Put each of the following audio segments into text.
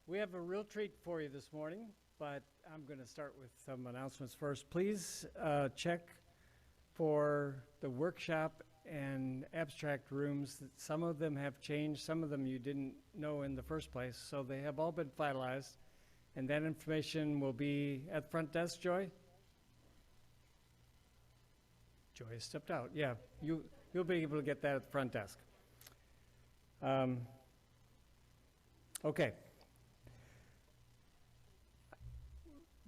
We have a real treat for you this morning, but I'm going to start with some announcements first. Please check for the workshop and abstract rooms. Some of them have changed, some of them you didn't know in the first place, so they have all been finalized, and that information will be at the front desk. Joy? Joy stepped out. Yeah, you'll be able to get that at the front desk. Okay.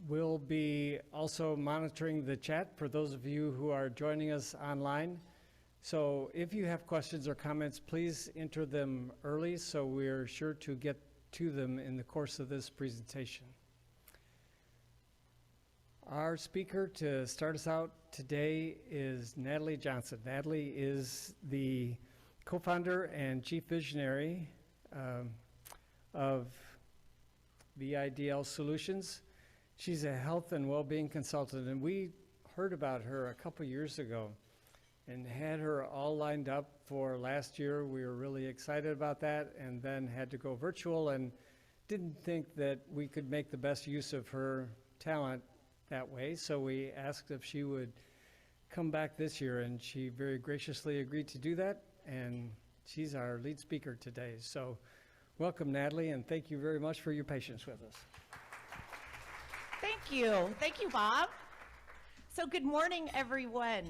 We'll be also monitoring the chat for those of you who are joining us online. So if you have questions or comments, please enter them early so we're sure to get to them in the course of this presentation. Our speaker to start us out today is Natalie Johnson. Natalie is the co-founder and chief visionary of VIDL Solutions. She's a health and well-being consultant, and we heard about her a couple years ago and had her all lined up for last year. We were really excited about that, and then had to go virtual and didn't think that we could make the best use of her talent that way. So we asked if she would come back this year, and she very graciously agreed to do that, and she's our lead speaker today. So welcome, Natalie, and thank you very much for your patience with us. Thank you. Thank you, Bob. So good morning, everyone.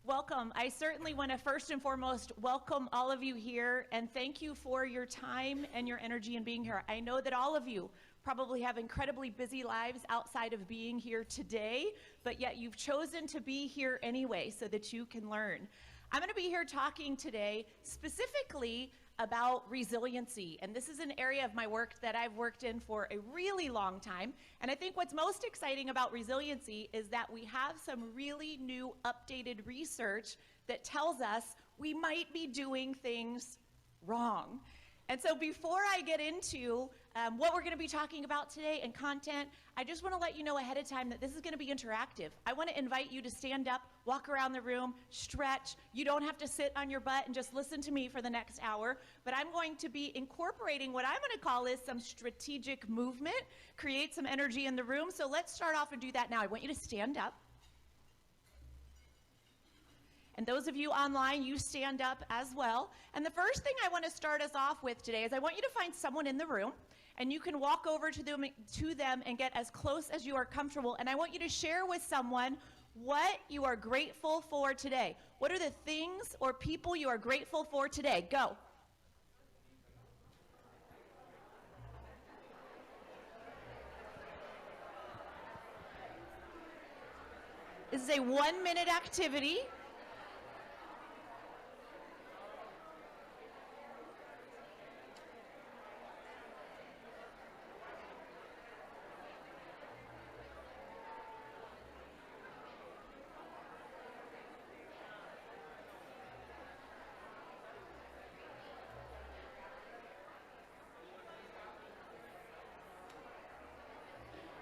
Welcome. I certainly want to first and foremost welcome all of you here and thank you for your time and your energy in being here. I know that all of you probably have incredibly busy lives outside of being here today, but yet you've chosen to be here anyway so that you can learn. I'm going to be here talking today specifically about resiliency, and this is an area of my work that I've worked in for a really long time. And I think what's most exciting about resiliency is that we have some really new updated research that tells us we might be doing things wrong. And so before I get into what we're going to be talking about today and content, I just want to let you know ahead of time that this is going to be interactive. I want to invite you to stand up, walk around the room, stretch. You don't have to sit on your butt and just listen to me for the next hour, but I'm going to be incorporating what I'm going to call is some strategic movement, create some energy in the room. So let's start off and do that now. I want you to stand up. And those of you online, you stand up as well. And the first thing I want to start us off with today is I want you to find someone in the room, and you can walk over to them and get as close as you are comfortable. And I want you to share with someone what you are grateful for today. What are the things or people you are grateful for today? Go. This is a 1-minute activity.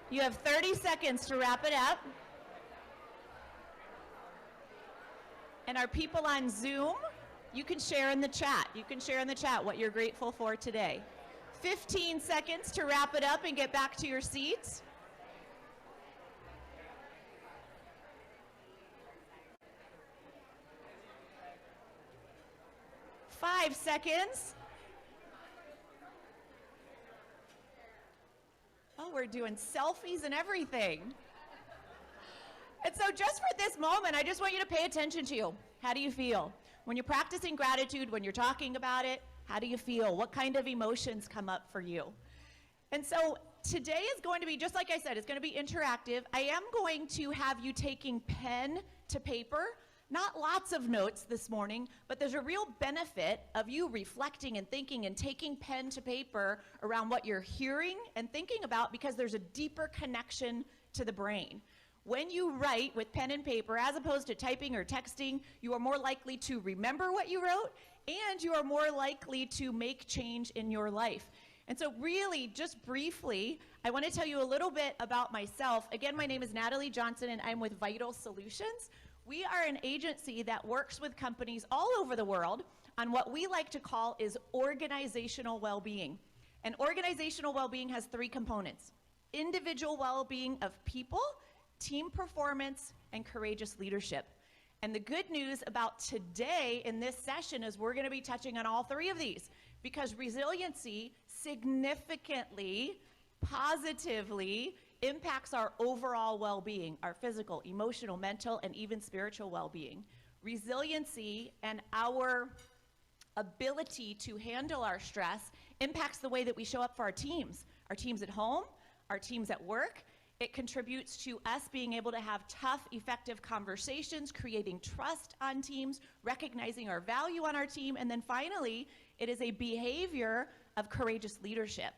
You have 30 seconds to wrap it up. And our people on Zoom, you can share in the chat. You can share in the chat what you're grateful for today. 15 seconds to wrap it up and get back to your seats. Five seconds. Oh, we're doing selfies and everything. And so just for this moment, I just want you to pay attention to you. How do you feel? When you're practicing gratitude, when you're talking about it, how do you feel? What kind of emotions come up for you? And so today is going to be, just like I said, it's going to be interactive. I am going to have you taking pen to paper. Not lots of notes this morning, but there's a real benefit of you reflecting and thinking and taking pen to paper around what you're hearing and thinking about, because there's a deeper connection to the brain. When you write with pen and paper, as opposed to typing or texting, you are more likely to remember what you wrote, and you are more likely to make change in your life. And so really, just briefly, I want to tell you a little bit about myself. Again, my name is Natalie Johnson, and I'm with VIDL Solutions. We are an agency that works with companies all over the world on what we like to call is organizational well-being. And organizational well-being has three components: individual well-being of people, team performance, and courageous leadership. And the good news about today in this session is we're going to be touching on all three of these, because resiliency significantly, positively impacts our overall well-being, our physical, emotional, mental, and even spiritual well-being. Resiliency and our ability to handle our stress impacts the way that we show up for our teams at home, our teams at work. It contributes to us being able to have tough, effective conversations, creating trust on teams, recognizing our value on our team, and then finally, it is a behavior of courageous leadership.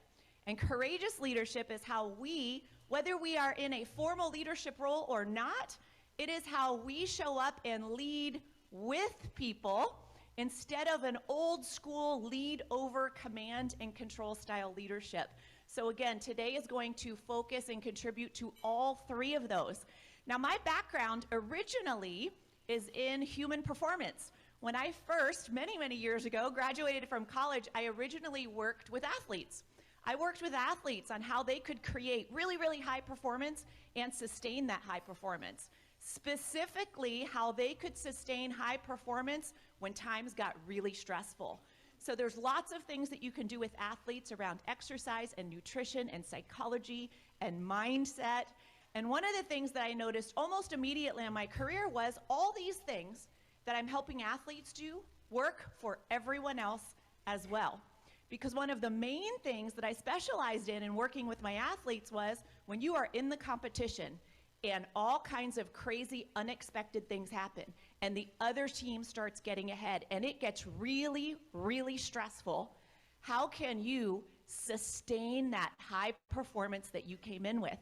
And courageous leadership is how we, whether we are in a formal leadership role or not, it is how we show up and lead with people instead of an old school lead over command and control style leadership. So again, today is going to focus and contribute to all three of those. Now, my background originally is in human performance. When I first, many, many years ago, graduated from college, I originally worked with athletes. I worked with athletes on how they could create really, really high performance and sustain that high performance. Specifically, how they could sustain high performance when times got really stressful. So there's lots of things that you can do with athletes around exercise and nutrition and psychology and mindset. And one of the things that I noticed almost immediately in my career was all these things that I'm helping athletes do work for everyone else as well. Because one of the main things that I specialized in working with my athletes was when you are in the competition and all kinds of crazy, unexpected things happen, and the other team starts getting ahead, and it gets really, really stressful, how can you sustain that high performance that you came in with?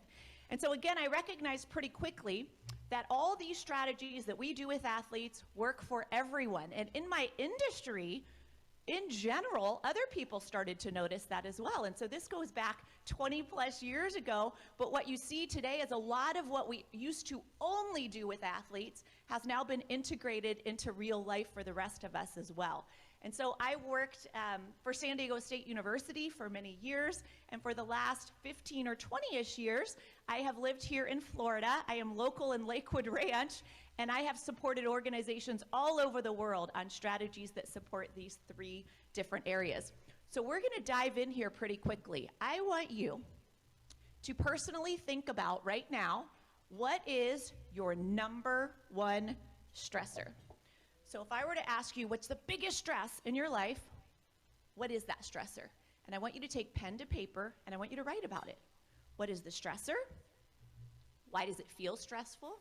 And so again, I recognized pretty quickly that all these strategies that we do with athletes work for everyone. And in my industry, in general, other people started to notice that as well. And so this goes back 20 plus years ago, but what you see today is a lot of what we used to only do with athletes has now been integrated into real life for the rest of us as well. And so I worked for San Diego State University for many years, and for the last 15 or 20-ish years, I have lived here in Florida. I am local in Lakewood Ranch, and I have supported organizations all over the world on strategies that support these three different areas. So we're going to dive in here pretty quickly. I want you to personally think about right now, what is your number one stressor? So if I were to ask you what's the biggest stress in your life, what is that stressor? And I want you to take pen to paper and I want you to write about it. What is the stressor? Why does it feel stressful?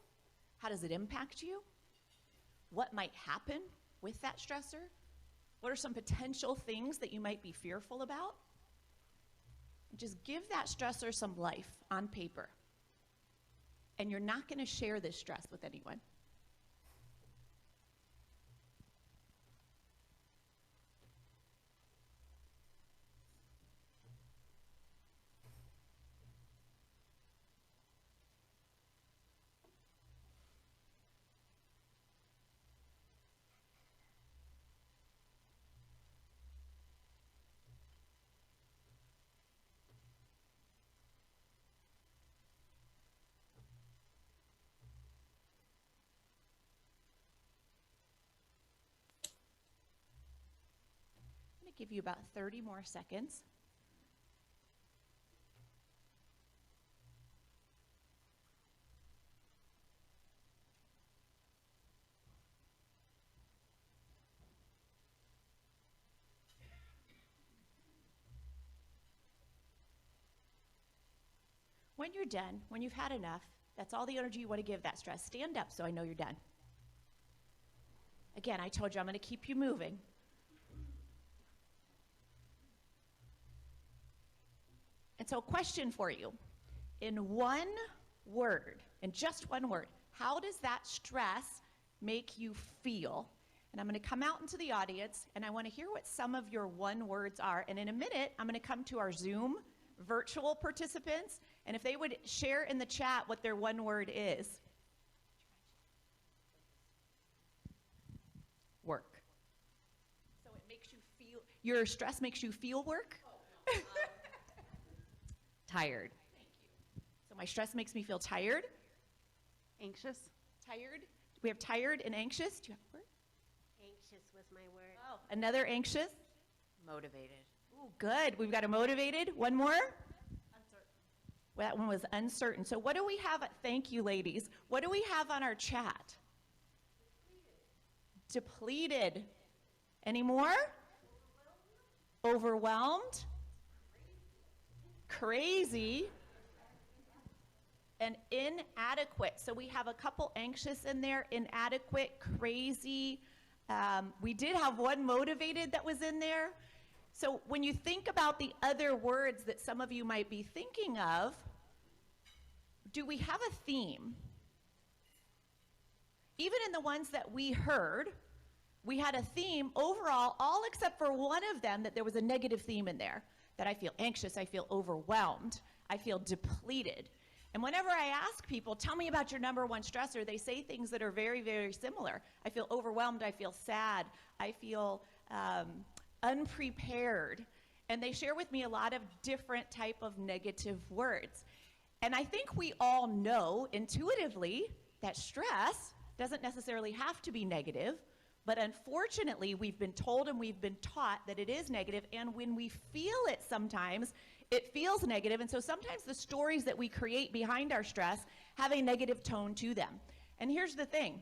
How does it impact you? What might happen with that stressor? What are some potential things that you might be fearful about? Just give that stressor some life on paper. And you're not going to share this stress with anyone. Give you about 30 more seconds. When you're done, when you've had enough, that's all the energy you want to give that stress. Stand up so I know you're done. Again, I told you I'm going to keep you moving. And so a question for you. In one word, in just one word, how does that stress make you feel? And I'm going to come out into the audience, and I want to hear what some of your one words are. And in a minute, I'm going to come to our Zoom virtual participants, and if they would share in the chat what their one word is. Work. So your stress makes you feel work? Tired. Thank you. So my stress makes me feel tired. Anxious? Tired. We have tired and anxious. Do you have a word? Anxious was my word. Oh, another anxious. Motivated. Ooh, good. We've got a motivated. One more. Uncertain. Well, that one was uncertain. So what do we have? Thank you, ladies. What do we have on our chat? Depleted. Any more? Overwhelmed. Crazy. And inadequate. So we have a couple anxious in there, inadequate, crazy. We did have one motivated that was in there. So when you think about the other words that some of you might be thinking of, do we have a theme? Even in the ones that we heard, we had a theme overall, all except for one of them, that there was a negative theme in there. That I feel anxious, I feel overwhelmed, I feel depleted. And whenever I ask people, tell me about your number one stressor, they say things that are very, very similar. I feel overwhelmed, I feel sad, I feel unprepared. And they share with me a lot of different type of negative words. And I think we all know intuitively that stress doesn't necessarily have to be negative, but unfortunately we've been told and we've been taught that it is negative, and when we feel it sometimes, it feels negative, and so sometimes the stories that we create behind our stress have a negative tone to them. And here's the thing,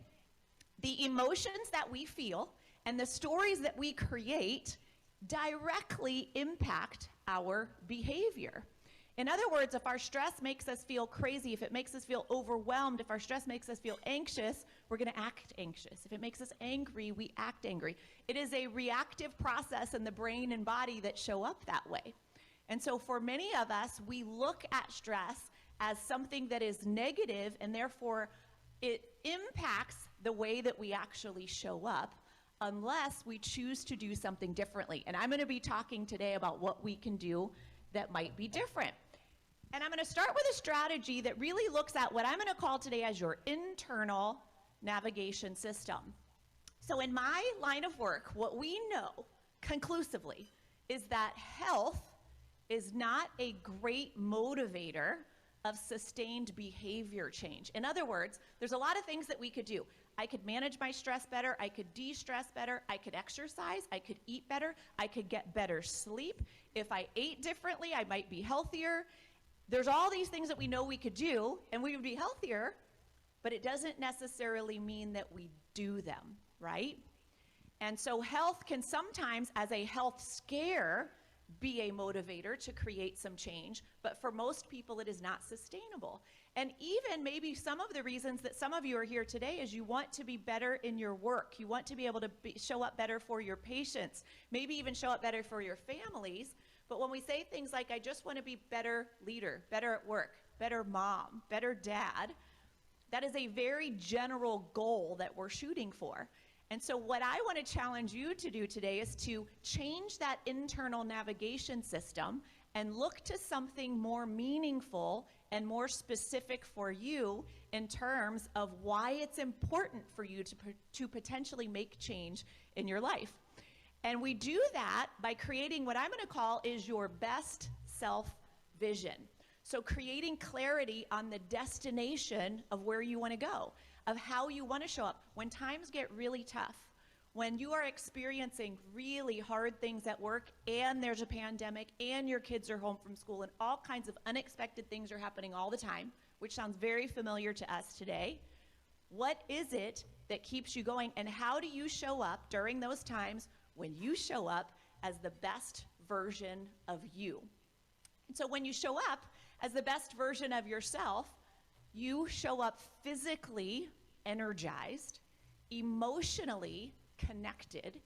the emotions that we feel and the stories that we create directly impact our behavior. In other words, if our stress makes us feel crazy, if it makes us feel overwhelmed, if our stress makes us feel anxious, we're going to act anxious. If it makes us angry, we act angry. It is a reactive process in the brain and body that show up that way. And so for many of us, we look at stress as something that is negative, and therefore it impacts the way that we actually show up unless we choose to do something differently. And I'm going to be talking today about what we can do that might be different. And I'm going to start with a strategy that really looks at what I'm going to call today as your internal navigation system. So in my line of work, what we know conclusively is that health is not a great motivator of sustained behavior change. In other words, there's a lot of things that we could do. I could manage my stress better, I could de-stress better, I could exercise, I could eat better, I could get better sleep. If I ate differently, I might be healthier. There's all these things that we know we could do, and we would be healthier, but it doesn't necessarily mean that we do them, right? And so health can sometimes, as a health scare, be a motivator to create some change, but for most people it is not sustainable. And even maybe some of the reasons that some of you are here today is you want to be better in your work. You want to be able to show up better for your patients, maybe even show up better for your families. But when we say things like, I just want to be better leader, better at work, better mom, better dad, that is a very general goal that we're shooting for. And so what I want to challenge you to do today is to change that internal navigation system and look to something more meaningful and more specific for you in terms of why it's important for you to potentially make change in your life. And we do that by creating what I'm going to call is your best self vision. So creating clarity on the destination of where you want to go, of how you want to show up when times get really tough, when you are experiencing really hard things at work and there's a pandemic and your kids are home from school and all kinds of unexpected things are happening all the time, which sounds very familiar to us today. What is it that keeps you going, and how do you show up during those times when you show up as the best version of you? And so when you show up as the best version of yourself, you show up physically energized, emotionally connected,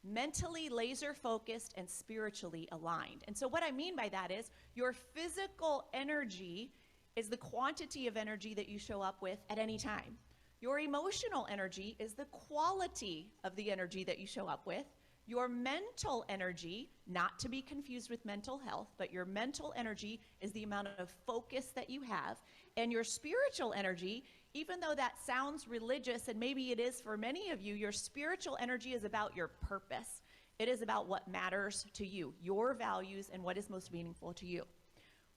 mentally laser focused, and spiritually aligned. And so what I mean by that is your physical energy is the quantity of energy that you show up with at any time. Your emotional energy is the quality of the energy that you show up with. Your mental energy, not to be confused with mental health, but your mental energy is the amount of focus that you have. And your spiritual energy, even though that sounds religious, and maybe it is for many of you, your spiritual energy is about your purpose. It is about what matters to you, your values, and what is most meaningful to you.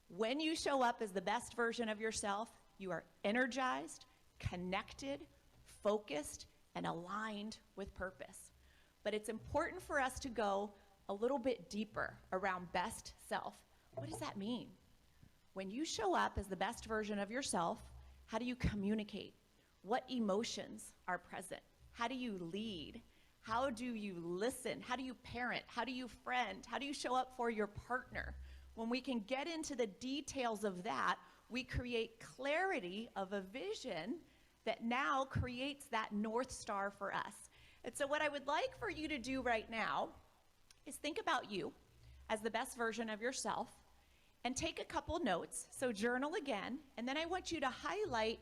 When you show up as the best version of yourself, you are energized, connected, focused, and aligned with purpose. But it's important for us to go a little bit deeper around best self. What does that mean? When you show up as the best version of yourself, how do you communicate? What emotions are present? How do you lead? How do you listen? How do you parent? How do you friend? How do you show up for your partner? When we can get into the details of that, we create clarity of a vision that now creates that North Star for us. And so what I would like for you to do right now is think about you as the best version of yourself and take a couple notes. So journal again, and then I want you to highlight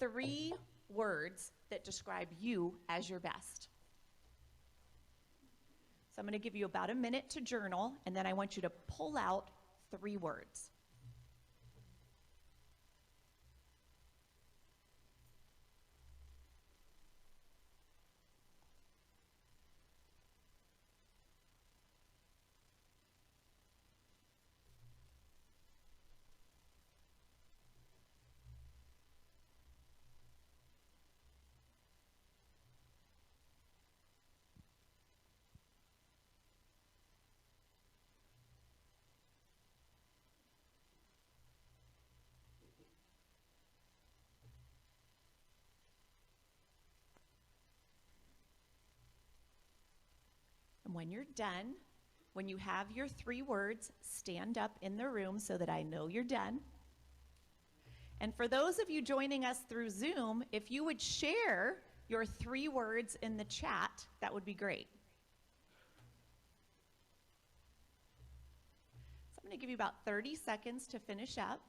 3 words that describe you as your best. So I'm going to give you about a minute to journal, and then I want you to pull out 3 words. And when you're done, when you have your 3 words, stand up in the room so that I know you're done. And for those of you joining us through Zoom, if you would share your 3 words in the chat, that would be great. So I'm going to give you about 30 seconds to finish up.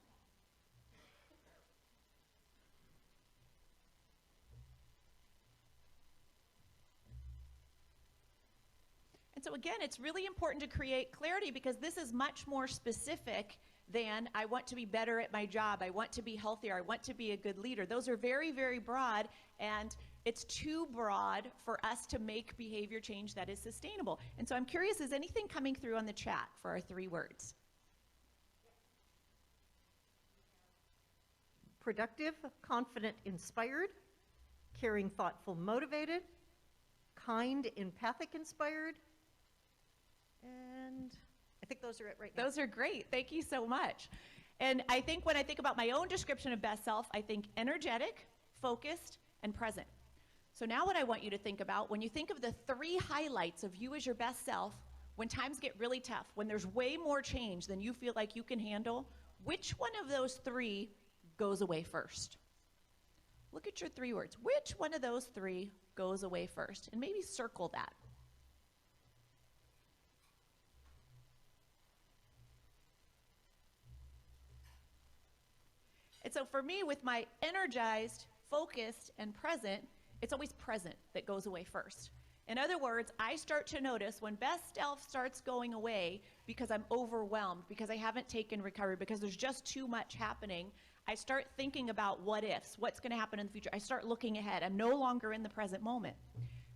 And so again, it's really important to create clarity because this is much more specific than I want to be better at my job, I want to be healthier, I want to be a good leader. Those are very, very broad, and it's too broad for us to make behavior change that is sustainable. And so I'm curious, is anything coming through on the chat for our 3 words? Productive, confident, inspired, caring, thoughtful, motivated, kind, empathic, inspired, and I think those are it right now. Those are great. Thank you so much. And I think when I think about my own description of best self, I think energetic, focused, and present. So now what I want you to think about, when you think of the 3 highlights of you as your best self, when times get really tough, when there's way more change than you feel like you can handle, which one of those 3 goes away first? Look at your 3 words. Which one of those 3 goes away first? And maybe circle that. And so for me, with my energized, focused, and present, it's always present that goes away first. In other words, I start to notice when best self starts going away because I'm overwhelmed, because I haven't taken recovery, because there's just too much happening, I start thinking about what ifs, what's going to happen in the future. I start looking ahead. I'm no longer in the present moment.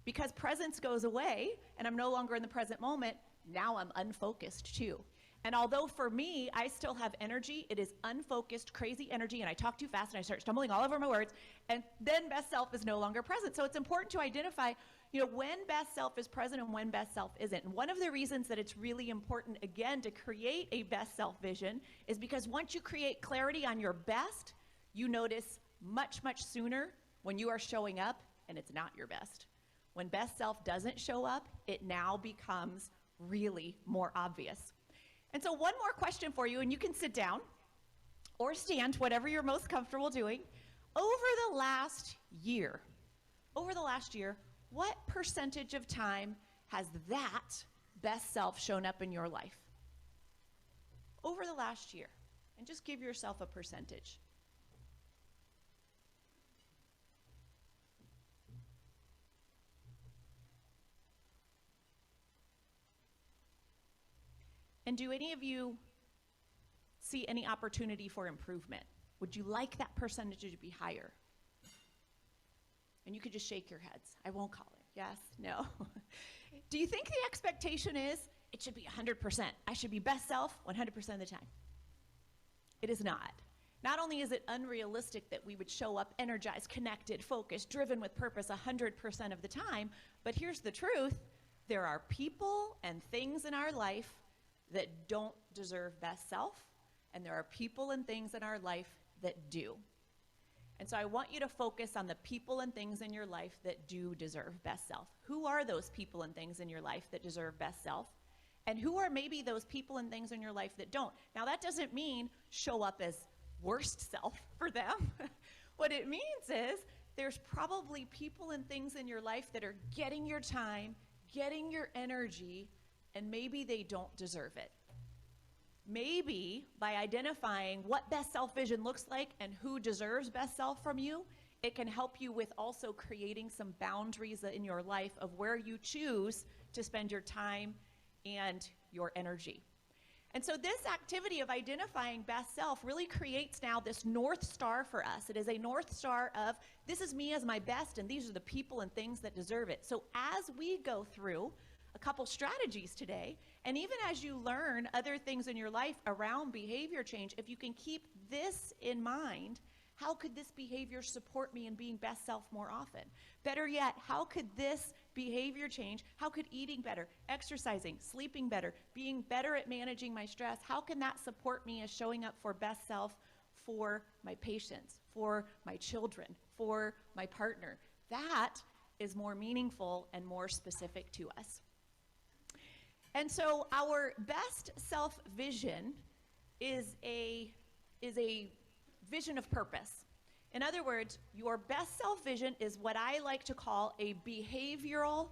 Because presence goes away and I'm no longer in the present moment, now I'm unfocused too. And although for me, I still have energy, it is unfocused, crazy energy, and I talk too fast and I start stumbling all over my words, and then best self is no longer present. So it's important to identify, when best self is present and when best self isn't. And one of the reasons that it's really important, again, to create a best self vision is because once you create clarity on your best, you notice much, much sooner when you are showing up and it's not your best. When best self doesn't show up, it now becomes really more obvious. And so one more question for you, and you can sit down or stand, whatever you're most comfortable doing. Over the last year, what percentage of time has that best self shown up in your life? Over the last year. And just give yourself a percentage. And do any of you see any opportunity for improvement? Would you like that percentage to be higher? And you could just shake your heads. I won't call it. Yes? No? Do you think the expectation is it should be 100%? I should be best self 100% of the time. It is not. Not only is it unrealistic that we would show up energized, connected, focused, driven with purpose 100% of the time, but here's the truth. There are people and things in our life that don't deserve best self, and there are people and things in our life that do. And so I want you to focus on the people and things in your life that do deserve best self. Who are those people and things in your life that deserve best self? And who are maybe those people and things in your life that don't? Now, that doesn't mean show up as worst self for them. What it means is there's probably people and things in your life that are getting your time, getting your energy, and maybe they don't deserve it. Maybe by identifying what best self vision looks like and who deserves best self from you, it can help you with also creating some boundaries in your life of where you choose to spend your time and your energy. And so this activity of identifying best self really creates now this North Star for us. It is a North Star of this is me as my best, and these are the people and things that deserve it. So as we go through a couple strategies today, and even as you learn other things in your life around behavior change, if you can keep this in mind, how could this behavior support me in being best self more often? Better yet, how could this behavior change, how could eating better, exercising, sleeping better, being better at managing my stress, how can that support me as showing up for best self for my patients, for my children, for my partner? That is more meaningful and more specific to us. And so our best self vision is a vision of purpose. In other words, your best self vision is what I like to call a behavioral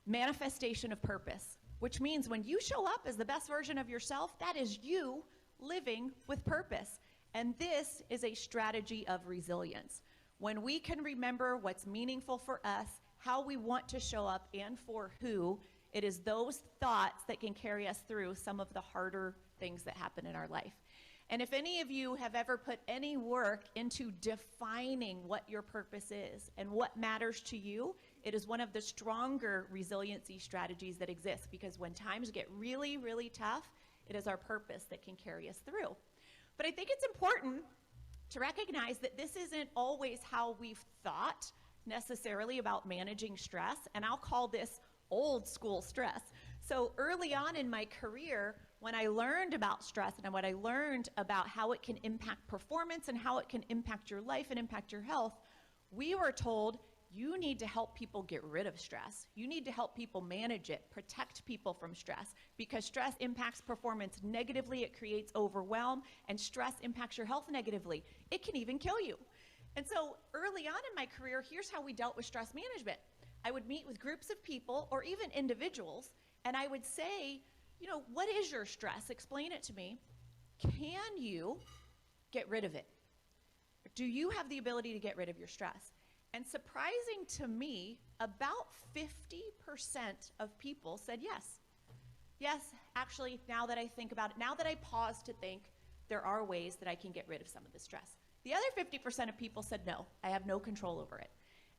manifestation of purpose, which means when you show up as the best version of yourself, that is you living with purpose. And this is a strategy of resilience. When we can remember what's meaningful for us, how we want to show up, and for who, it is those thoughts that can carry us through some of the harder things that happen in our life. And if any of you have ever put any work into defining what your purpose is and what matters to you, it is one of the stronger resiliency strategies that exist, because when times get really, really tough, it is our purpose that can carry us through. But I think it's important to recognize that this isn't always how we've thought necessarily about managing stress, and I'll call this old school stress. So early on in my career, when I learned about stress and when I learned about how it can impact performance and how it can impact your life and impact your health, we were told you need to help people get rid of stress. You need to help people manage it, protect people from stress, because stress impacts performance negatively, it creates overwhelm, and stress impacts your health negatively. It can even kill you. And so early on in my career, here's how we dealt with stress management. I would meet with groups of people or even individuals, and I would say, you know, what is your stress? Explain it to me. Can you get rid of it? Do you have the ability to get rid of your stress? And surprising to me, about 50% of people said yes. Yes, actually, now that I think about it, now that I pause to think, there are ways that I can get rid of some of the stress. The other 50% of people said no, I have no control over it.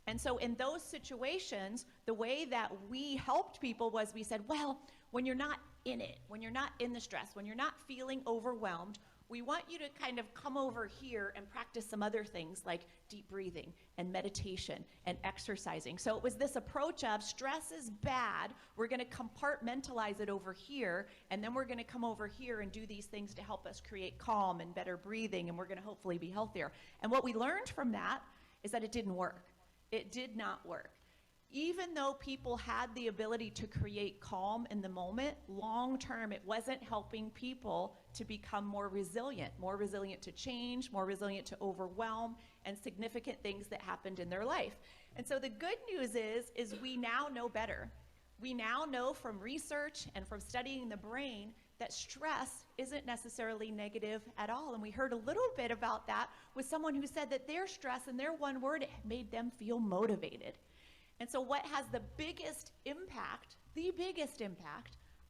And so in those situations, the way that we helped people was we said, well, when you're not in it, when you're not in the stress, when you're not feeling overwhelmed, we want you to kind of come over here and practice some other things like deep breathing and meditation and exercising. So it was this approach of stress is bad, we're going to compartmentalize it over here, and then we're going to come over here and do these things to help us create calm and better breathing, and we're going to hopefully be healthier. And what we learned from that is that it didn't work. It did not work. Even though people had the ability to create calm in the moment, long term, it wasn't helping people to become more resilient to change, more resilient to overwhelm, and significant things that happened in their life. And so the good news is we now know better. We now know from research and from studying the brain that stress isn't necessarily negative at all. And we heard a little bit about that with someone who said that their stress, in their one word, it made them feel motivated. And so what has the biggest impact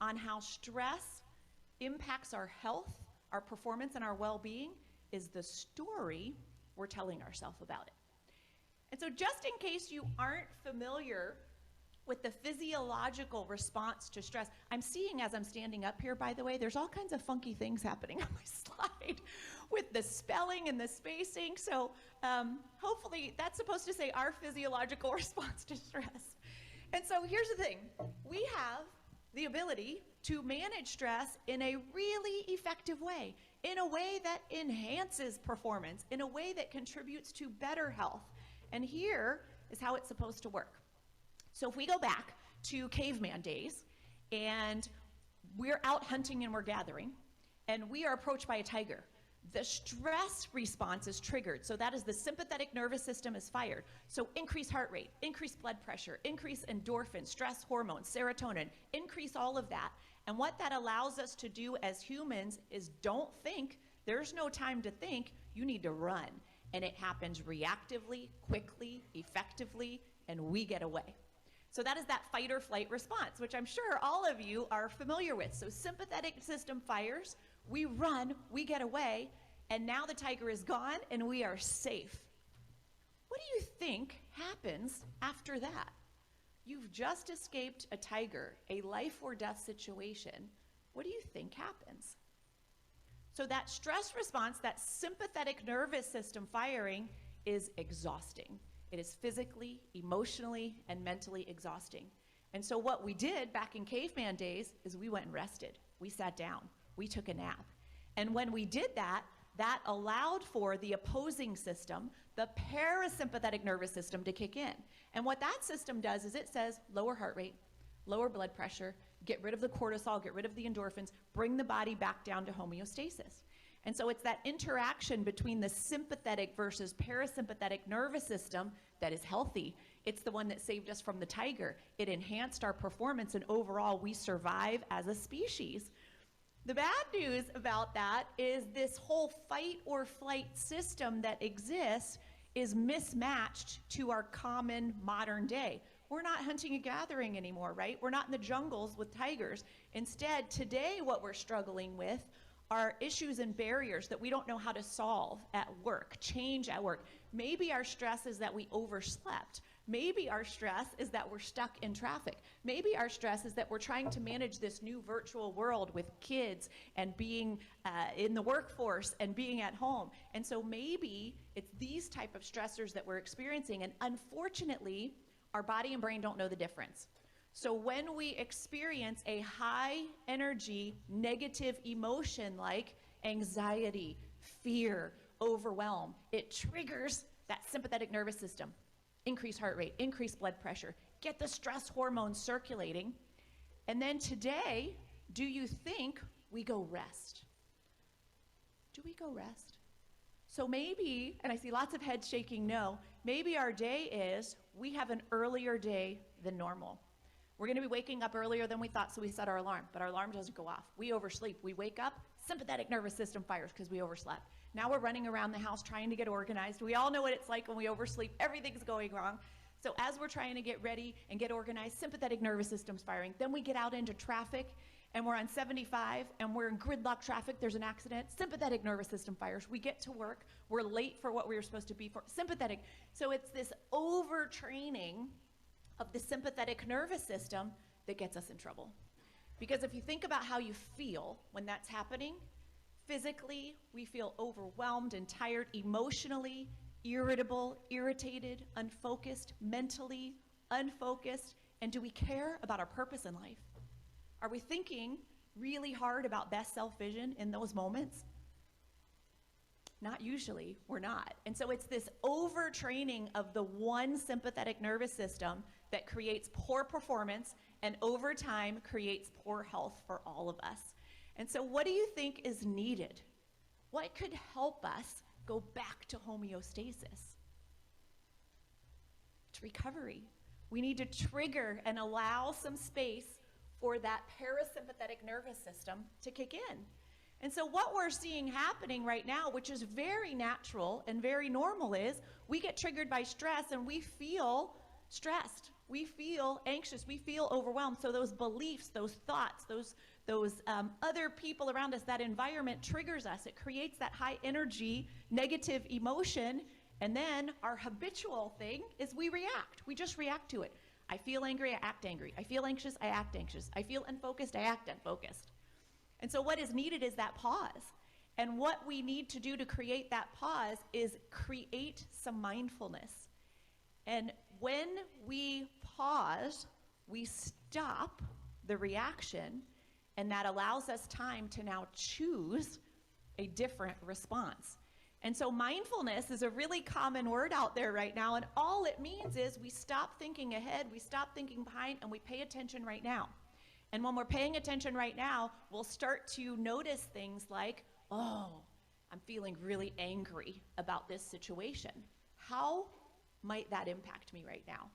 on how stress impacts our health, our performance, and our well-being is the story we're telling ourselves about it. And so just in case you aren't familiar with the physiological response to stress. I'm seeing as I'm standing up here, by the way, there's all kinds of funky things happening on my slide with the spelling and the spacing. So hopefully that's supposed to say our physiological response to stress. And so here's the thing. We have the ability to manage stress in a really effective way, in a way that enhances performance, in a way that contributes to better health. And here is how it's supposed to work. So if we go back to caveman days, and we're out hunting and we're gathering, and we are approached by a tiger, the stress response is triggered. So that is the sympathetic nervous system is fired. So increased heart rate, increased blood pressure, increased endorphin, stress hormones, serotonin, increase all of that. And what that allows us to do as humans is don't think. There's no time to think. You need to run. And it happens reactively, quickly, effectively, and we get away. So that is that fight or flight response, which I'm sure all of you are familiar with. So sympathetic system fires, we run, we get away, and now the tiger is gone and we are safe. What do you think happens after that? You've just escaped a tiger, a life or death situation. What do you think happens? So that stress response, that sympathetic nervous system firing, is exhausting. It is physically, emotionally, and mentally exhausting. And so what we did back in caveman days is we went and rested. We sat down. We took a nap. And when we did that, that allowed for the opposing system, the parasympathetic nervous system, to kick in. And what that system does is it says lower heart rate, lower blood pressure, get rid of the cortisol, get rid of the endorphins, bring the body back down to homeostasis. And so it's that interaction between the sympathetic versus parasympathetic nervous system that is healthy. It's the one that saved us from the tiger. It enhanced our performance, and overall we survive as a species. The bad news about that is this whole fight or flight system that exists is mismatched to our common modern day. We're not hunting and gathering anymore, right? We're not in the jungles with tigers. Instead, today what we're struggling with are issues and barriers that we don't know how to solve at work, change at work. Maybe our stress is that we overslept. Maybe our stress is that we're stuck in traffic. Maybe our stress is that we're trying to manage this new virtual world with kids and being in the workforce and being at home. And so maybe it's these type of stressors that we're experiencing, and unfortunately, our body and brain don't know the difference. So when we experience a high energy, negative emotion like anxiety, fear, overwhelm, it triggers that sympathetic nervous system. Increase heart rate, increase blood pressure, get the stress hormones circulating. And then today, do you think we go rest? Do we go rest? So maybe, and I see lots of heads shaking no, maybe our day is we have an earlier day than normal. We're going to be waking up earlier than we thought, so we set our alarm, but our alarm doesn't go off. We oversleep. We wake up, sympathetic nervous system fires because we overslept. Now we're running around the house trying to get organized. We all know what it's like when we oversleep. Everything's going wrong. So as we're trying to get ready and get organized, sympathetic nervous system's firing. Then we get out into traffic, and we're on 75, and we're in gridlock traffic. There's an accident. Sympathetic nervous system fires. We get to work. We're late for what we were supposed to be for. Sympathetic. So it's this overtraining of the sympathetic nervous system that gets us in trouble. Because if you think about how you feel when that's happening, physically, we feel overwhelmed and tired, emotionally, irritable, irritated, unfocused, mentally, unfocused. And do we care about our purpose in life? Are we thinking really hard about best self vision in those moments? Not usually, we're not. And so it's this overtraining of the one sympathetic nervous system that creates poor performance and over time creates poor health for all of us. And so what do you think is needed? What could help us go back to homeostasis? It's recovery. We need to trigger and allow some space for that parasympathetic nervous system to kick in. And so what we're seeing happening right now, which is very natural and very normal, is we get triggered by stress and we feel stressed. We feel anxious. We feel overwhelmed. So those beliefs, those thoughts, those other people around us, that environment triggers us. It creates that high energy, negative emotion. And then our habitual thing is we react. We just react to it. I feel angry, I act angry. I feel anxious, I act anxious. I feel unfocused, I act unfocused. And so what is needed is that pause. And what we need to do to create that pause is create some mindfulness. And when we pause, we stop the reaction, and that allows us time to now choose a different response. And so mindfulness is a really common word out there right now, and all it means is we stop thinking ahead, we stop thinking behind, and we pay attention right now. And when we're paying attention right now, we'll start to notice things like, oh, I'm feeling really angry about this situation. How might that impact me right now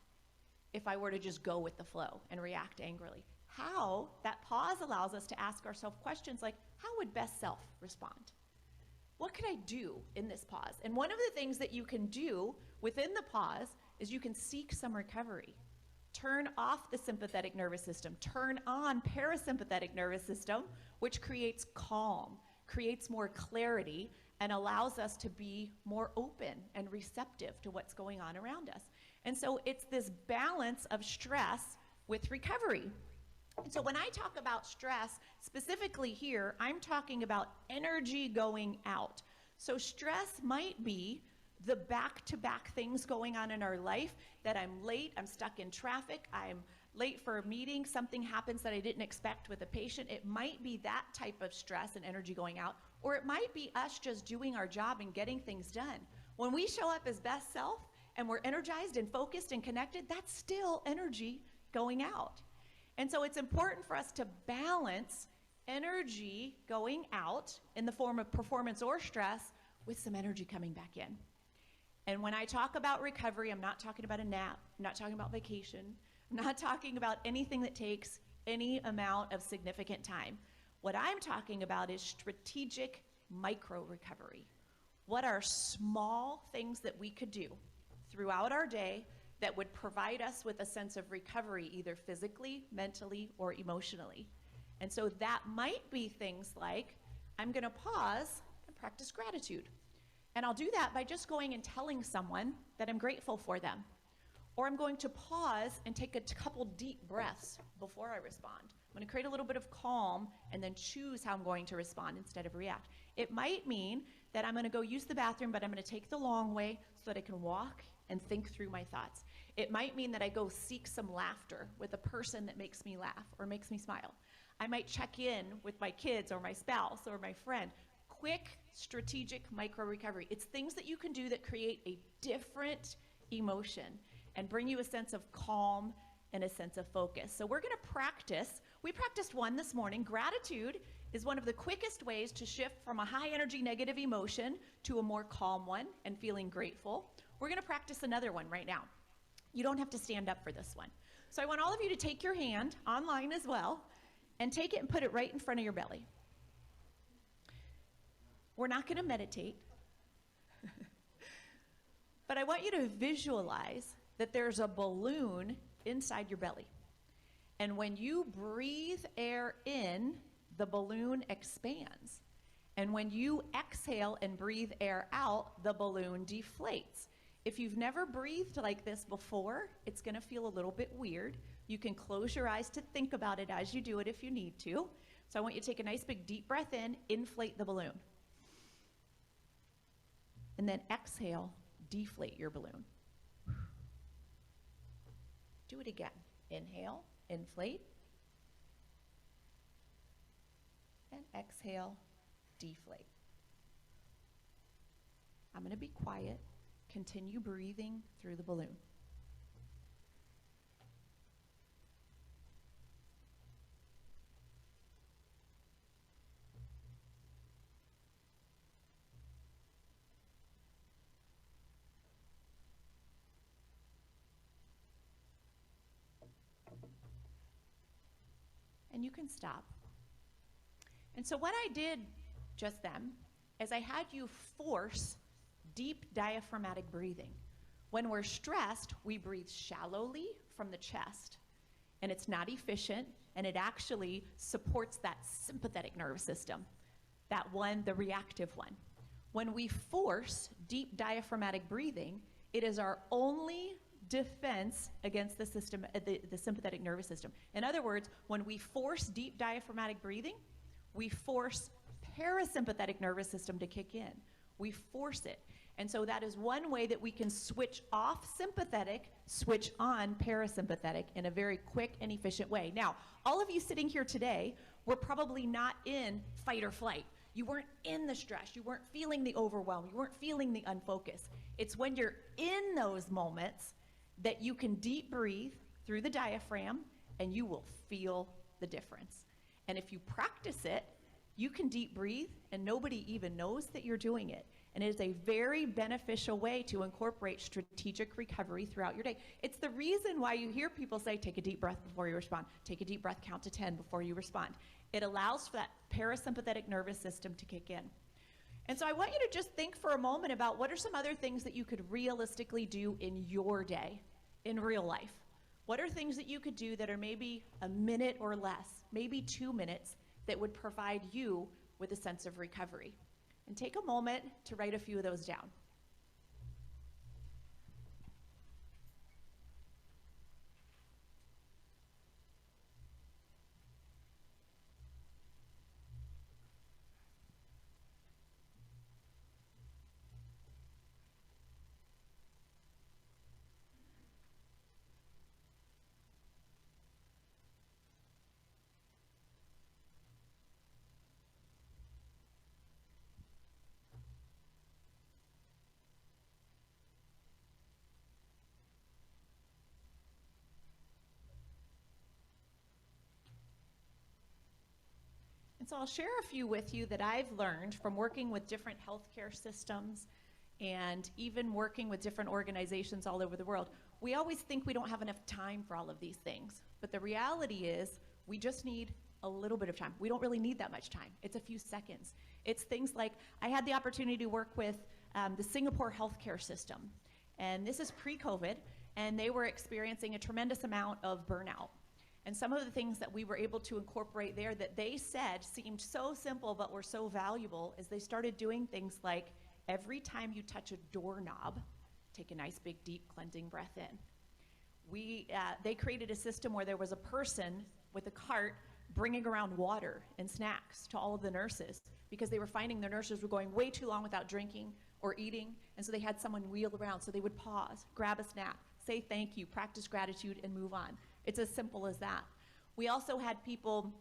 if I were to just go with the flow and react angrily? How that pause allows us to ask ourselves questions like, how would best self respond? What could I do in this pause? And one of the things that you can do within the pause is you can seek some recovery. Turn off the sympathetic nervous system, turn on parasympathetic nervous system, which creates calm, creates more clarity, and allows us to be more open and receptive to what's going on around us. And so it's this balance of stress with recovery. And so when I talk about stress, specifically here, I'm talking about energy going out. So stress might be the back-to-back things going on in our life, that I'm late, I'm stuck in traffic, I'm late for a meeting, something happens that I didn't expect with a patient. It might be that type of stress and energy going out, or it might be us just doing our job and getting things done. When we show up as best self and we're energized and focused and connected, that's still energy going out. And so it's important for us to balance energy going out in the form of performance or stress with some energy coming back in. And when I talk about recovery, I'm not talking about a nap, I'm not talking about vacation, I'm not talking about anything that takes any amount of significant time. What I'm talking about is strategic micro recovery. What are small things that we could do throughout our day that would provide us with a sense of recovery, either physically, mentally, or emotionally? And so that might be things like, I'm gonna pause and practice gratitude. And I'll do that by just going and telling someone that I'm grateful for them. Or I'm going to pause and take a couple deep breaths before I respond. I'm gonna create a little bit of calm and then choose how I'm going to respond instead of react. It might mean that I'm gonna go use the bathroom, but I'm gonna take the long way so that I can walk and think through my thoughts. It might mean that I go seek some laughter with a person that makes me laugh or makes me smile. I might check in with my kids or my spouse or my friend. Quick, strategic micro recovery. It's things that you can do that create a different emotion and bring you a sense of calm and a sense of focus. So we're gonna practice. We practiced one this morning. Gratitude is one of the quickest ways to shift from a high energy negative emotion to a more calm one and feeling grateful. We're gonna practice another one right now. You don't have to stand up for this one. So I want all of you to take your hand, online as well, and take it and put it right in front of your belly. We're not gonna meditate, but I want you to visualize that there's a balloon inside your belly. And when you breathe air in, the balloon expands. And when you exhale and breathe air out, the balloon deflates. If you've never breathed like this before, it's gonna feel a little bit weird. You can close your eyes to think about it as you do it if you need to. So I want you to take a nice big deep breath in, inflate the balloon. And then exhale, deflate your balloon. Do it again. Inhale, inflate. And exhale, deflate. I'm gonna be quiet. Continue breathing through the balloon. And you can stop. And so what I did just then is I had you force deep diaphragmatic breathing. When we're stressed, we breathe shallowly from the chest, and it's not efficient, and it actually supports that sympathetic nervous system, that one, the reactive one. When we force deep diaphragmatic breathing, it is our only defense against the system, the sympathetic nervous system. In other words, when we force deep diaphragmatic breathing, we force parasympathetic nervous system to kick in. We force it. And so that is one way that we can switch off sympathetic, switch on parasympathetic in a very quick and efficient way. Now, all of you sitting here today were probably not in fight or flight. You weren't in the stress. You weren't feeling the overwhelm. You weren't feeling the unfocus. It's when you're in those moments that you can deep breathe through the diaphragm and you will feel the difference. And if you practice it, you can deep breathe and nobody even knows that you're doing it. And it is a very beneficial way to incorporate strategic recovery throughout your day. It's the reason why you hear people say, take a deep breath before you respond. Take a deep breath, count to 10 before you respond. It allows for that parasympathetic nervous system to kick in. And so I want you to just think for a moment about what are some other things that you could realistically do in your day, in real life. What are things that you could do that are maybe a minute or less, maybe 2 minutes, that would provide you with a sense of recovery? And take a moment to write a few of those down. And so I'll share a few with you that I've learned from working with different healthcare systems and even working with different organizations all over the world. We always think we don't have enough time for all of these things, but the reality is we just need a little bit of time. We don't really need that much time. It's a few seconds. It's things like, I had the opportunity to work with the Singapore healthcare system, and this is pre-COVID, and they were experiencing a tremendous amount of burnout. And some of the things that we were able to incorporate there that they said seemed so simple but were so valuable is they started doing things like every time you touch a doorknob, take a nice big deep cleansing breath in. They created a system where there was a person with a cart bringing around water and snacks to all of the nurses because they were finding their nurses were going way too long without drinking or eating, and so they had someone wheel around so they would pause, grab a snack, say thank you, practice gratitude, and move on. It's as simple as that. We also had people,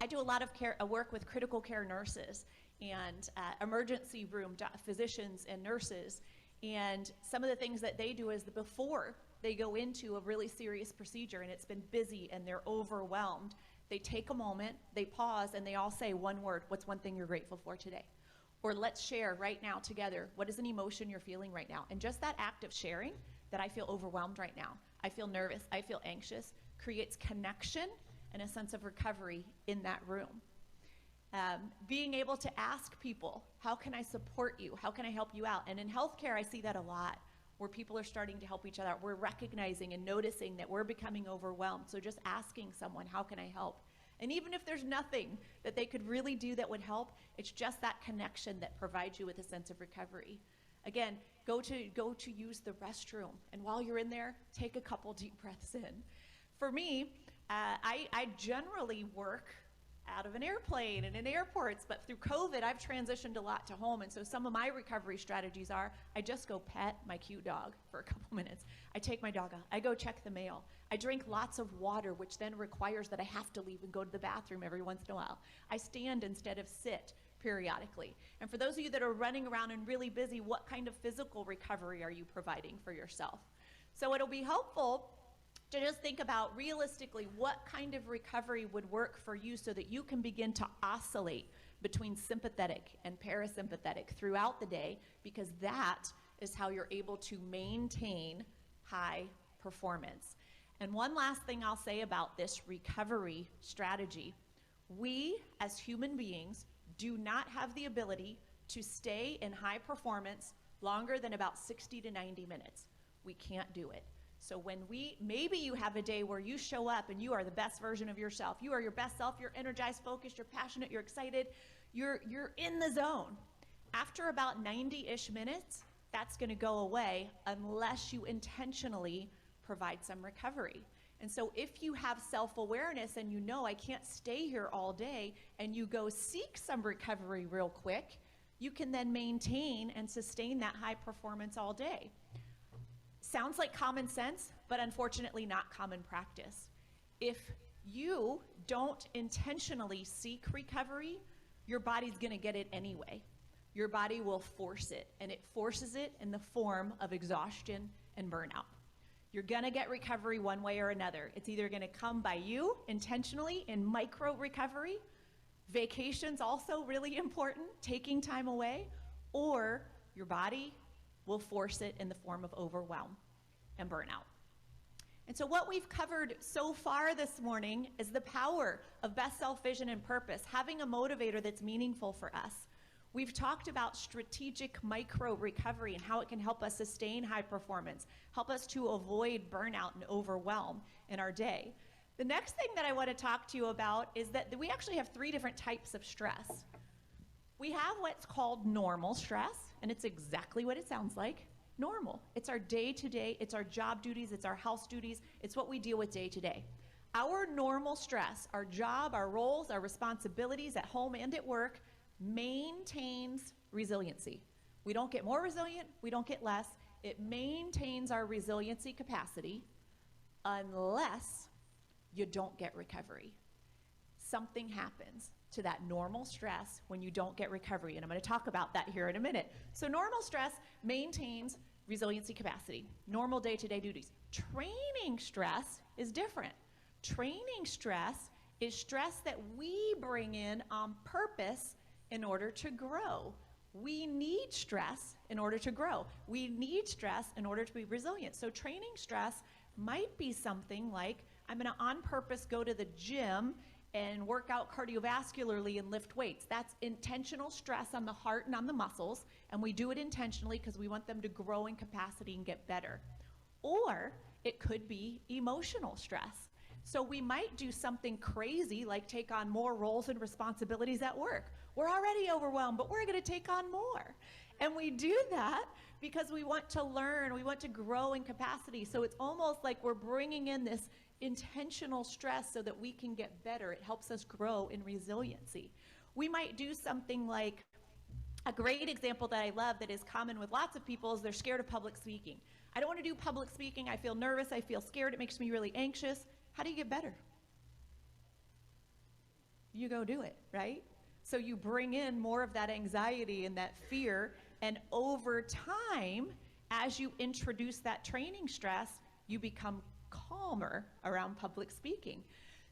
I do a lot of work with critical care nurses and emergency room physicians and nurses, and some of the things that they do is that before they go into a really serious procedure and it's been busy and they're overwhelmed, they take a moment, they pause, and they all say one word, what's one thing you're grateful for today? Or let's share right now together, what is an emotion you're feeling right now? And just that act of sharing, that I feel overwhelmed right now, I feel nervous, I feel anxious, creates connection and a sense of recovery in that room. Being able to ask people, how can I support you? How can I help you out? And in healthcare, I see that a lot, where people are starting to help each other. We're recognizing and noticing that we're becoming overwhelmed. So just asking someone, how can I help? And even if there's nothing that they could really do that would help, it's just that connection that provides you with a sense of recovery. Again, go to use the restroom, and while you're in there, take a couple deep breaths in. For me, I generally work out of an airplane and in airports, but through COVID, I've transitioned a lot to home, and so some of my recovery strategies are, I just go pet my cute dog for a couple minutes. I take my dog out. I go check the mail. I drink lots of water, which then requires that I have to leave and go to the bathroom every once in a while. I stand instead of sit periodically. And for those of you that are running around and really busy, what kind of physical recovery are you providing for yourself? So it'll be helpful to just think about realistically what kind of recovery would work for you so that you can begin to oscillate between sympathetic and parasympathetic throughout the day, because that is how you're able to maintain high performance. And one last thing I'll say about this recovery strategy, we as human beings do not have the ability to stay in high performance longer than about 60 to 90 minutes. We can't do it. So maybe you have a day where you show up and you are the best version of yourself. You are your best self, you're energized, focused, you're passionate, you're excited, you're in the zone. After about 90-ish minutes, that's gonna go away unless you intentionally provide some recovery. And so if you have self-awareness and you know I can't stay here all day, and you go seek some recovery real quick, you can then maintain and sustain that high performance all day. Sounds like common sense, but unfortunately not common practice. If you don't intentionally seek recovery, your body's gonna get it anyway. Your body will force it, and it forces it in the form of exhaustion and burnout. You're gonna get recovery one way or another. It's either gonna come by you intentionally in micro recovery, vacations also really important, taking time away, or your body will force it in the form of overwhelm and burnout. And so what we've covered so far this morning is the power of best self vision and purpose, having a motivator that's meaningful for us. We've talked about strategic micro recovery and how it can help us sustain high performance, help us to avoid burnout and overwhelm in our day. The next thing that I want to talk to you about is that we actually have 3 different types of stress. We have what's called normal stress, and it's exactly what it sounds like, normal. It's our day-to-day, it's our job duties, it's our house duties, it's what we deal with day to day. Our normal stress, our job, our roles, our responsibilities at home and at work, maintains resiliency. We don't get more resilient, we don't get less. It maintains our resiliency capacity unless you don't get recovery. Something happens to that normal stress when you don't get recovery, and I'm going to talk about that here in a minute. So normal stress maintains resiliency capacity, normal day-to-day duties. Training stress is different. Training stress is stress that we bring in on purpose in order to grow. We need stress in order to grow. We need stress in order to be resilient. So training stress might be something like, I'm going to on purpose go to the gym and work out cardiovascularly and lift weights. That's intentional stress on the heart and on the muscles, and we do it intentionally because we want them to grow in capacity and get better. Or it could be emotional stress. So we might do something crazy like take on more roles and responsibilities at work. We're already overwhelmed, but we're going to take on more. And we do that because we want to learn, we want to grow in capacity. So it's almost like we're bringing in this intentional stress so that we can get better. It helps us grow in resiliency. We might do something like, a great example that I love that is common with lots of people is they're scared of public speaking. I don't want to do public speaking. I feel nervous. I feel scared. It makes me really anxious. How do you get better? You go do it, right? So you bring in more of that anxiety and that fear, and over time, as you introduce that training stress, you become calmer around public speaking.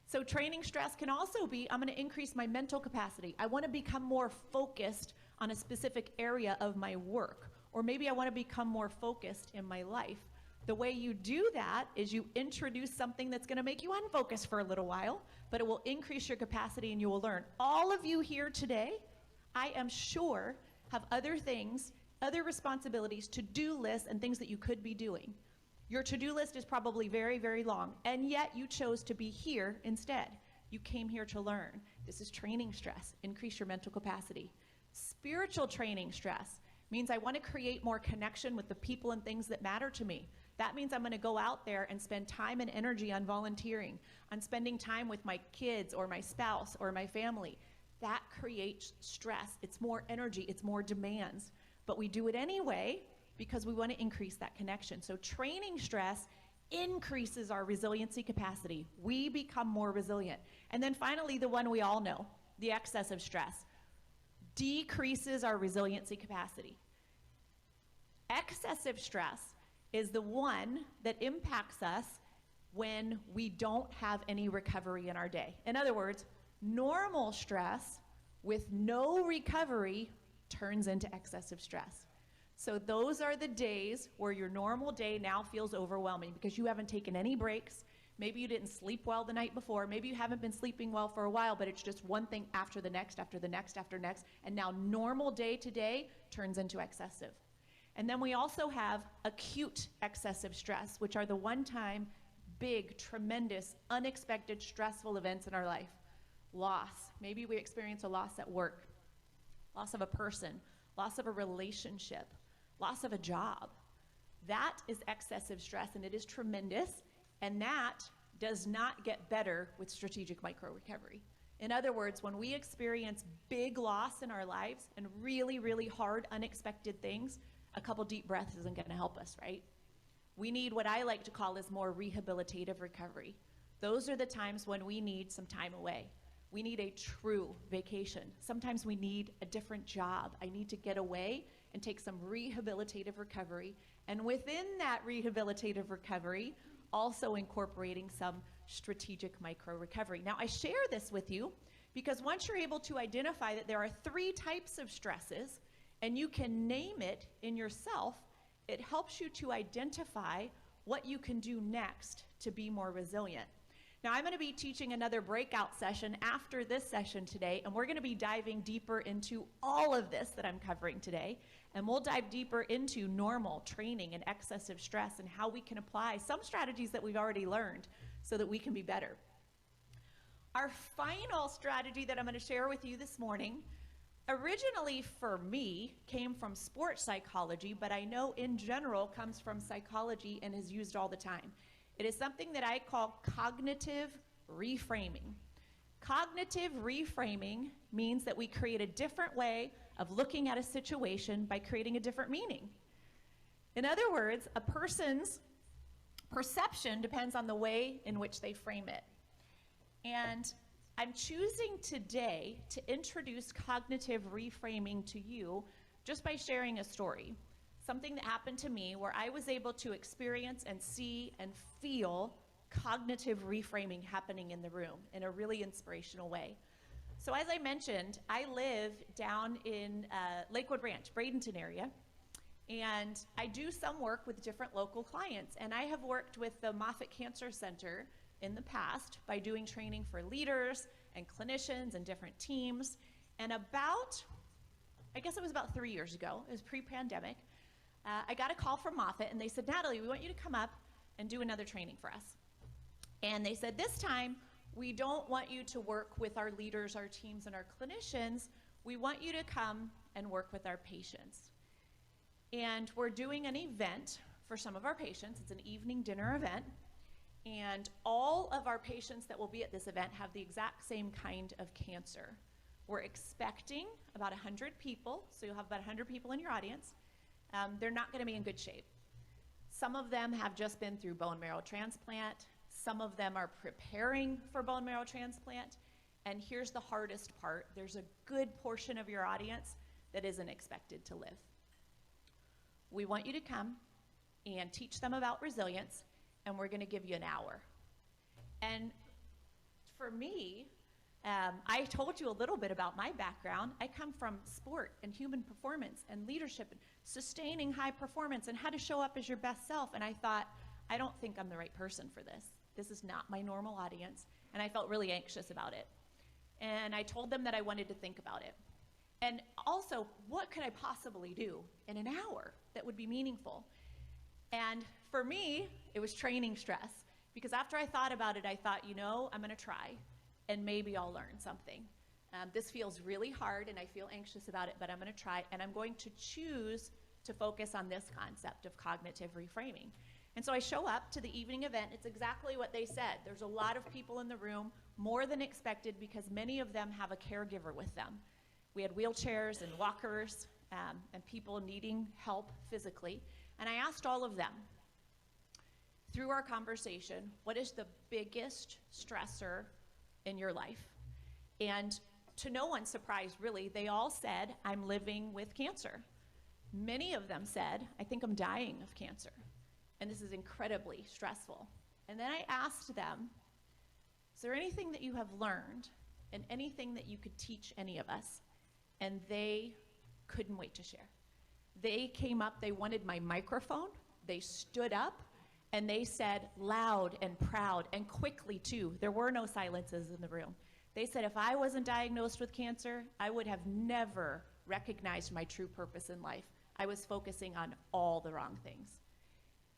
So training stress can also be, I'm going to increase my mental capacity. I want to become more focused on a specific area of my work, or maybe I want to become more focused in my life. The way you do that is you introduce something that's going to make you unfocused for a little while, but it will increase your capacity and you will learn. All of you here today, I am sure, have other things, other responsibilities, to-do lists, and things that you could be doing. Your to-do list is probably very, very long, and yet you chose to be here instead. You came here to learn. This is training stress. Increase your mental capacity. Spiritual training stress means I want to create more connection with the people and things that matter to me. That means I'm going to go out there and spend time and energy on volunteering, on spending time with my kids or my spouse or my family. That creates stress. It's more energy. It's more demands. But we do it anyway because we want to increase that connection. So training stress increases our resiliency capacity. We become more resilient. And then finally, the one we all know, the excessive stress, decreases our resiliency capacity. Excessive stress is the one that impacts us when we don't have any recovery in our day. In other words, normal stress with no recovery turns into excessive stress. So those are the days where your normal day now feels overwhelming because you haven't taken any breaks. Maybe you didn't sleep well the night before. Maybe you haven't been sleeping well for a while, but it's just one thing after the next, after the next, after next. And now normal day to day turns into excessive. And then we also have acute excessive stress, which are the one-time, big, tremendous, unexpected, stressful events in our life. Loss. Maybe we experience a loss at work, loss of a person, loss of a relationship, loss of a job. That is excessive stress, and it is tremendous, and that does not get better with strategic micro-recovery. In other words, when we experience big loss in our lives and really, really hard, unexpected things, a couple deep breaths isn't going to help us, right? We need what I like to call is more rehabilitative recovery. Those are the times when we need some time away. We need a true vacation. Sometimes we need a different job. I need to get away and take some rehabilitative recovery. And within that rehabilitative recovery, also incorporating some strategic micro recovery. Now, I share this with you because once you're able to identify that there are 3 types of stresses and you can name it in yourself, it helps you to identify what you can do next to be more resilient. Now, I'm going to be teaching another breakout session after this session today, and we're going to be diving deeper into all of this that I'm covering today, and we'll dive deeper into normal training and excessive stress and how we can apply some strategies that we've already learned so that we can be better. Our final strategy that I'm going to share with you this morning, originally for me, came from sports psychology, but I know in general comes from psychology and is used all the time. It is something that I call cognitive reframing. Cognitive reframing means that we create a different way of looking at a situation by creating a different meaning. In other words, a person's perception depends on the way in which they frame it. And I'm choosing today to introduce cognitive reframing to you just by sharing a story. Something that happened to me where I was able to experience and see and feel cognitive reframing happening in the room in a really inspirational way. So as I mentioned, I live down in Lakewood Ranch, Bradenton area, and I do some work with different local clients. And I have worked with the Moffitt Cancer Center in the past by doing training for leaders and clinicians and different teams. And I guess it was about 3 years ago, it was pre-pandemic, I got a call from Moffitt, and they said, Natalie, we want you to come up and do another training for us. And they said, this time, we don't want you to work with our leaders, our teams, and our clinicians. We want you to come and work with our patients. And we're doing an event for some of our patients. It's an evening dinner event. And all of our patients that will be at this event have the exact same kind of cancer. We're expecting about 100 people, so you'll have about 100 people in your audience. They're not going to be in good shape. Some of them have just been through bone marrow transplant. Some of them are preparing for bone marrow transplant. And here's the hardest part. There's a good portion of your audience that isn't expected to live. We want you to come and teach them about resilience, and we're going to give you an hour. And for me, I told you a little bit about my background. I come from sport and human performance and leadership and sustaining high performance and how to show up as your best self. And I thought, I don't think I'm the right person for this. This is not my normal audience. And I felt really anxious about it. And I told them that I wanted to think about it. And also, what could I possibly do in an hour that would be meaningful? And for me, it was training stress. Because after I thought about it, I thought, I'm going to try. And maybe I'll learn something. This feels really hard, and I feel anxious about it, but I'm going to try, and I'm going to choose to focus on this concept of cognitive reframing. And so I show up to the evening event. It's exactly what they said. There's a lot of people in the room, more than expected, because many of them have a caregiver with them. We had wheelchairs and walkers and people needing help physically. And I asked all of them, through our conversation, what is the biggest stressor in your life? And to no one's surprise, really, they all said, I'm living with cancer. Many of them said, I think I'm dying of cancer. And this is incredibly stressful. And then I asked them, is there anything that you have learned and anything that you could teach any of us? And they couldn't wait to share. They came up, they wanted my microphone, they stood up, and they said loud and proud and quickly too, there were no silences in the room. They said if I wasn't diagnosed with cancer, I would have never recognized my true purpose in life. I was focusing on all the wrong things.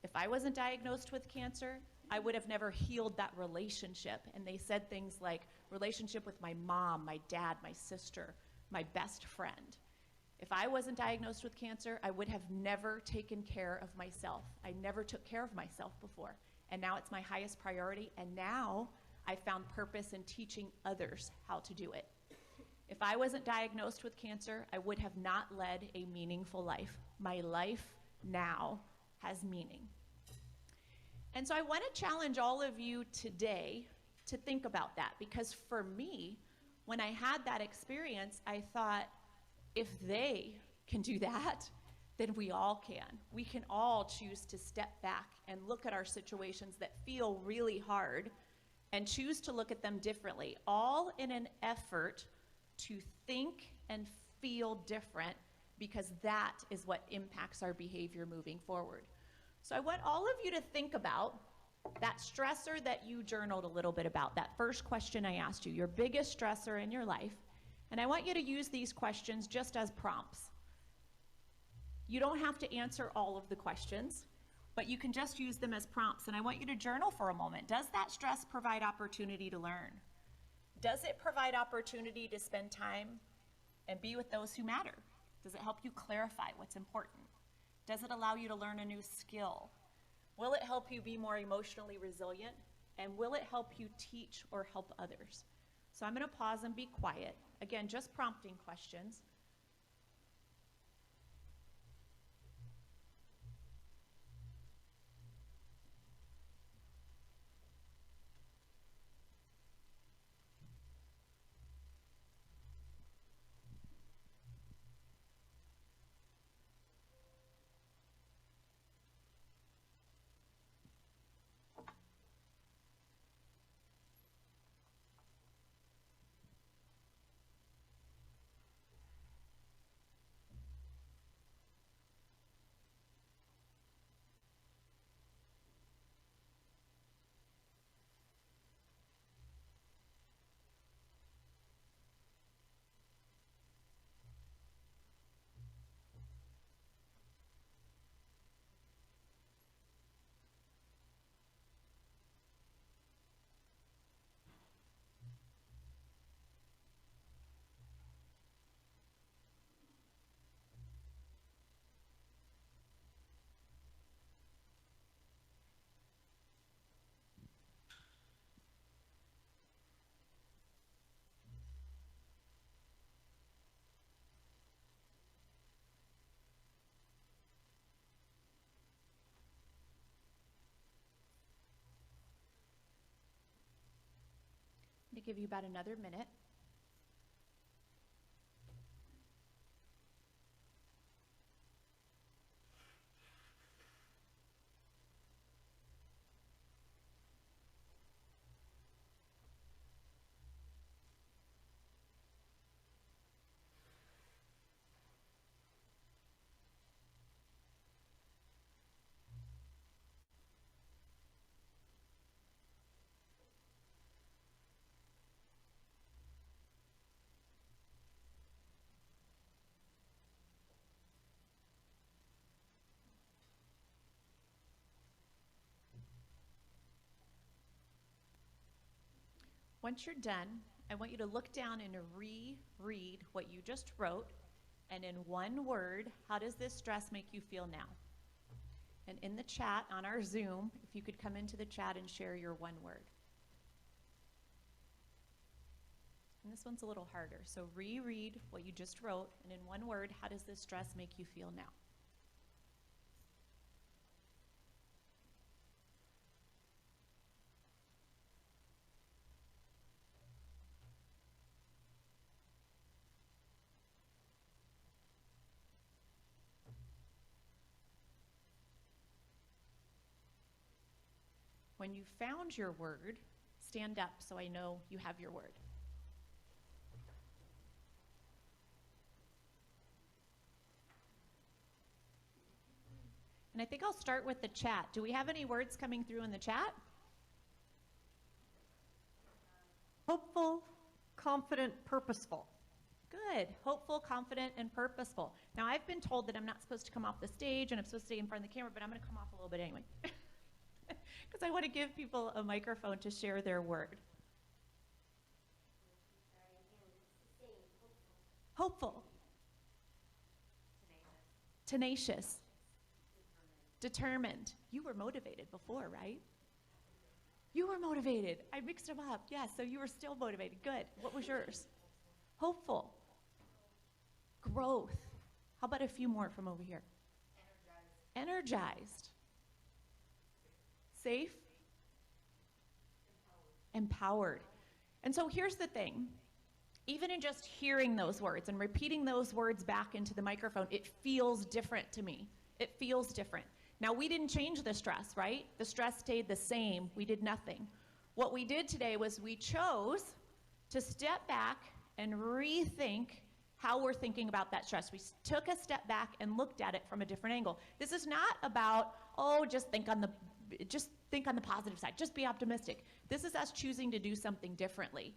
If I wasn't diagnosed with cancer, I would have never healed that relationship. And they said things like relationship with my mom, my dad, my sister, my best friend. If I wasn't diagnosed with cancer, I would have never taken care of myself. I never took care of myself before. And now it's my highest priority. And now I found purpose in teaching others how to do it. If I wasn't diagnosed with cancer, I would have not led a meaningful life. My life now has meaning. And so I want to challenge all of you today to think about that, because for me, when I had that experience, I thought, if they can do that, then we all can. We can all choose to step back and look at our situations that feel really hard and choose to look at them differently, all in an effort to think and feel different, because that is what impacts our behavior moving forward. So I want all of you to think about that stressor that you journaled a little bit about, that first question I asked you, your biggest stressor in your life. And I want you to use these questions just as prompts. You don't have to answer all of the questions, but you can just use them as prompts. And I want you to journal for a moment. Does that stress provide opportunity to learn? Does it provide opportunity to spend time and be with those who matter? Does it help you clarify what's important? Does it allow you to learn a new skill? Will it help you be more emotionally resilient? And will it help you teach or help others? So I'm going to pause and be quiet. Again, just prompting questions. I'm going to give you about another minute. Once you're done, I want you to look down and reread what you just wrote, and in one word, how does this stress make you feel now? And in the chat on our Zoom, if you could come into the chat and share your one word. And this one's a little harder, so reread what you just wrote, and in one word, how does this stress make you feel now? When you found your word, stand up so I know you have your word. And I think I'll start with the chat. Do we have any words coming through in the chat? Hopeful, confident, purposeful. Good. Hopeful, confident, and purposeful. Now, I've been told that I'm not supposed to come off the stage and I'm supposed to stay in front of the camera, but I'm going to come off a little bit anyway. Because I want to give people a microphone to share their word. Hopeful. Tenacious. Determined. You were motivated before, right? You were motivated. I mixed them up. Yeah, so you were still motivated. Good. What was yours? Hopeful. Growth. How about a few more from over here? Energized. Safe. Empowered. And so here's the thing. Even in just hearing those words and repeating those words back into the microphone, it feels different to me. It feels different. Now, we didn't change the stress, right? The stress stayed the same. We did nothing. What we did today was we chose to step back and rethink how we're thinking about that stress. We took a step back and looked at it from a different angle. This is not about, oh, just think on the positive side, just be optimistic. This is us choosing to do something differently.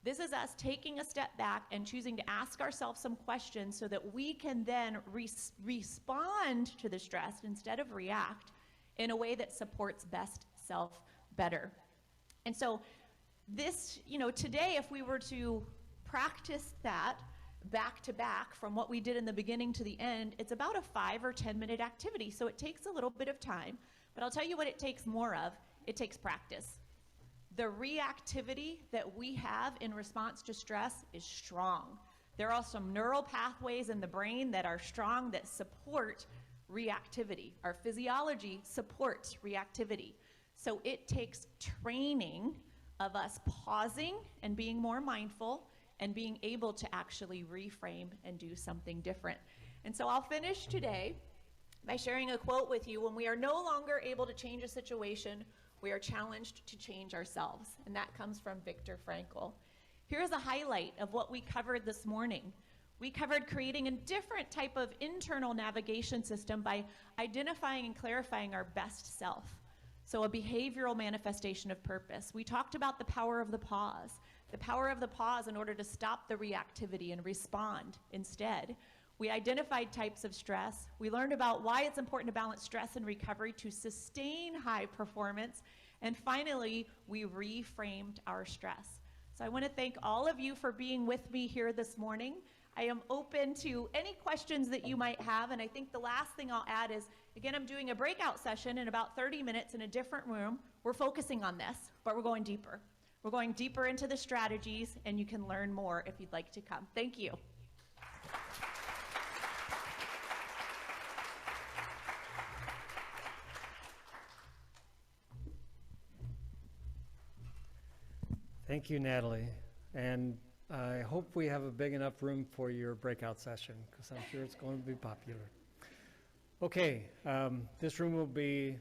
This is us taking a step back and choosing to ask ourselves some questions so that we can then respond to the stress instead of react in a way that supports best self better. And so this, today, if we were to practice that back to back from what we did in the beginning to the end, it's about a 5 or 10 minute activity. So it takes a little bit of time, but I'll tell you what it takes more of. It takes practice. The reactivity that we have in response to stress is strong. There are some neural pathways in the brain that are strong that support reactivity. Our physiology supports reactivity. So it takes training of us pausing and being more mindful and being able to actually reframe and do something different. And so I'll finish today by sharing a quote with you. When we are no longer able to change a situation, we are challenged to change ourselves. And that comes from Viktor Frankl. Here's a highlight of what we covered this morning. We covered creating a different type of internal navigation system by identifying and clarifying our best self. So a behavioral manifestation of purpose. We talked about the power of the pause in order to stop the reactivity and respond instead. We identified types of stress. We learned about why it's important to balance stress and recovery to sustain high performance. And finally, we reframed our stress. So I want to thank all of you for being with me here this morning. I am open to any questions that you might have. And I think the last thing I'll add is, again, I'm doing a breakout session in about 30 minutes in a different room. We're focusing on this, but we're going deeper. We're going deeper into the strategies, and you can learn more if you'd like to come. Thank you. Thank you, Natalie. And I hope we have a big enough room for your breakout session, because I'm sure it's going to be popular. Okay, this room will be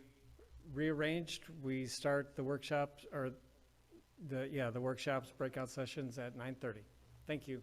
rearranged. We start the workshops, or the workshops, breakout sessions at 9:30. Thank you.